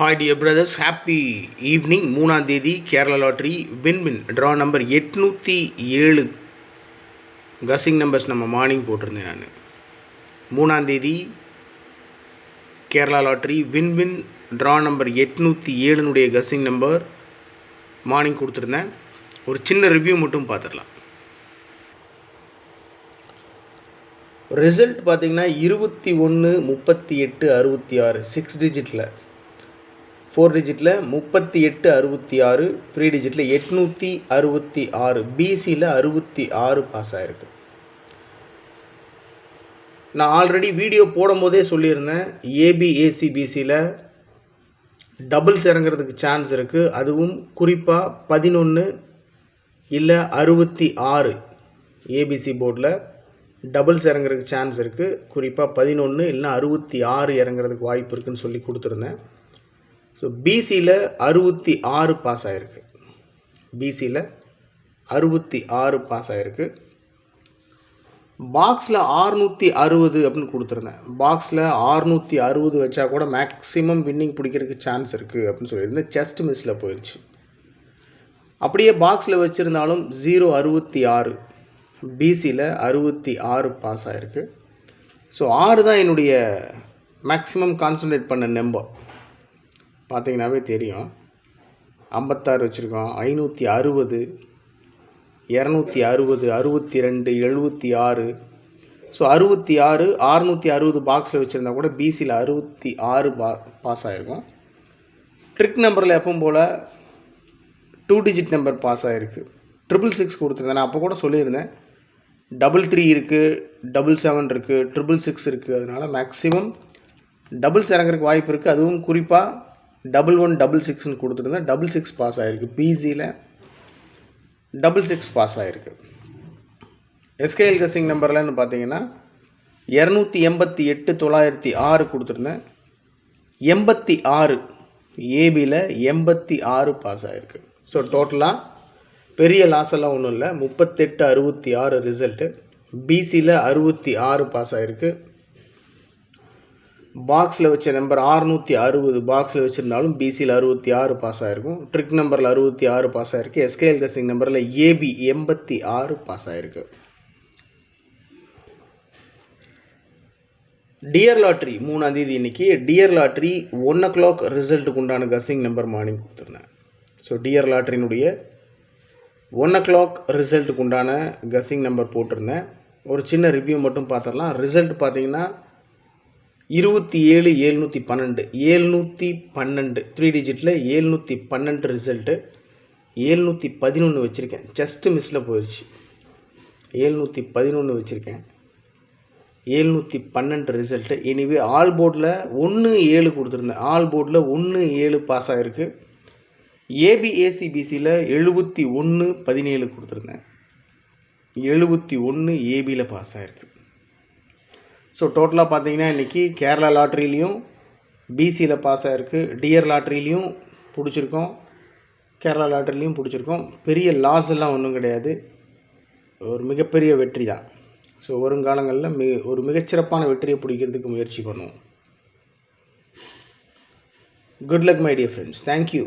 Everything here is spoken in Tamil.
Hi dear brothers, happy evening. 3ஆம் தேதி Kerala lottery win draw number 807 guessing numbers நம்ம மார்னிங் போட்டிருந்தேன். நான் 3ஆம் தேதி Kerala lottery win draw number 807 guessing number morning கொடுத்துருந்தேன். ஒரு சின்ன ரிவ்யூ மட்டும் பார்த்துடலாம். ரிசல்ட் பார்த்திங்கன்னா 21, 38, 66 6 டிஜிட்டில், 4 டிஜிட்டில் 38, 66, 3 டிஜிட்டில் 866, பிசியில் 66 பாஸ் ஆகிருக்கு. நான் ஆல்ரெடி வீடியோ போடும்போதே சொல்லியிருந்தேன், ஏபிஏசிபிசியில் டபுள்ஸ் இறங்குறதுக்கு சான்ஸ் இருக்குது. அதுவும் குறிப்பாக 11 இல்லை 66 ஏபிசி போர்டில் டபுள்ஸ் இறங்குறதுக்கு சான்ஸ் இருக்குது. குறிப்பாக 11 இல்லைனா 66 இறங்குறதுக்கு வாய்ப்பு இருக்குதுன்னு சொல்லி கொடுத்துருந்தேன். ஸோ பிசியில் 66 பாஸ் ஆகிருக்கு. பிசியில் 66 பாஸ் ஆகிருக்கு. பாக்ஸில் 660 அப்படின்னு கொடுத்துருந்தேன். பாக்ஸில் 660 வச்சா கூட மேக்ஸிமம் வின்னிங் பிடிக்கிறதுக்கு சான்ஸ் இருக்குது அப்படின்னு சொல்லியிருந்தேன். ஜஸ்ட் மிஸ்ஸில் போயிடுச்சு. அப்படியே பாக்ஸில் வச்சுருந்தாலும் 066 பிசியில் 66 பாஸ் ஆகிருக்கு. ஸோ 6 தான் என்னுடைய மேக்ஸிமம் கான்சன்ட்ரேட் பண்ண நம்பர். பார்த்தீங்கன்னாவே தெரியும். 56 வச்சுருக்கோம், 560, 260, 62, 76. ஸோ 66, 660 பாக்ஸில் வச்சுருந்தா கூட பிசியில் 66 பாஸ் ஆகிருக்கும். ட்ரிக் நம்பரில் எப்பவும் போல் 2 டிஜிட் நம்பர் பாஸ் ஆகிருக்கு. 666 கொடுத்துருந்தேன். நான் அப்போ கூட சொல்லியிருந்தேன், 33 இருக்குது, 77 இருக்குது, 666 இருக்குது. அதனால் மேக்ஸிமம் டபுள்ஸ் இறங்குறதுக்கு வாய்ப்பு இருக்குது. அதுவும் குறிப்பாக 11, 66 கொடுத்துருந்தேன். 66 பாஸ் ஆகிருக்கு. பிசியில் 66 பாஸ் ஆகிருக்கு. எஸ்கேஎல் கசிங் நம்பர்லன்னு பார்த்தீங்கன்னா 288, 906 கொடுத்துருந்தேன். 86 ஏபியில் 86 பாஸ் ஆகிருக்கு. ஸோ டோட்டலாக பெரிய லாஸ் எல்லாம் ஒன்றும் இல்லை. 38, 66 ரிசல்ட்டு. பிசியில் 66 பாஸ் ஆகிருக்கு. பாக்ஸில் வச்ச நம்பர் 660 பாக்ஸில் வச்சுருந்தாலும் பிசியில் 66 பாஸ் ஆகிருக்கும். ட்ரிக் நம்பரில் 66 பாஸ் ஆகிருக்கு. எஸ்கேஎல் கசிங் நம்பரில் ஏபி 86 பாஸ் ஆகிருக்கு. டியர் லாட்ரி 3ஆம் தேதி இன்றைக்கி டியர் லாட்ரி 1 o'clock ரிசல்ட்டுக்கு உண்டான கசிங் நம்பர் மார்னிங் கொடுத்துருந்தேன். ஸோ டியர் லாட்ரினுடைய 1 o'clock ரிசல்ட்டுக்கு உண்டான கசிங் நம்பர் போட்டிருந்தேன். ஒரு சின்ன ரிவ்யூ மட்டும் பார்த்துடலாம். ரிசல்ட் பார்த்தீங்கன்னா 27, 712, 712 3 டிஜிட்டில் 712 ரிசல்ட்டு. 711 வச்சுருக்கேன். ஜஸ்ட்டு மிஸ்ஸில் போயிடுச்சு. 711 வச்சுருக்கேன். 712 ரிசல்ட்டு. எனிவே ஆல் போர்டில் 1-7 கொடுத்துருந்தேன். ஆல் போர்டில் 1-7 பாஸ் ஆகிருக்கு. ஏபிஏசிபிசியில் 71-17 கொடுத்துருந்தேன். 71 ஏபியில் பாஸ் ஆகிருக்கு. ஸோ டோட்டலாக பார்த்தீங்கன்னா இன்றைக்கி கேரளா லாட்ரிலையும் பிசியில் பாஸ் ஆகிருக்கு. டியர் லாட்ரிலையும் பிடிச்சிருக்கோம், கேரளா லாட்ரிலையும் பிடிச்சிருக்கோம். பெரிய லாஸ் எல்லாம் ஒன்றும் கிடையாது. ஒரு மிகப்பெரிய வெற்றி தான். ஸோ வருங்காலங்களில் ஒரு மிகச்சிறப்பான வெற்றியை பிடிக்கிறதுக்கு முயற்சி பண்ணுவோம். Good luck my dear friends. Thank you.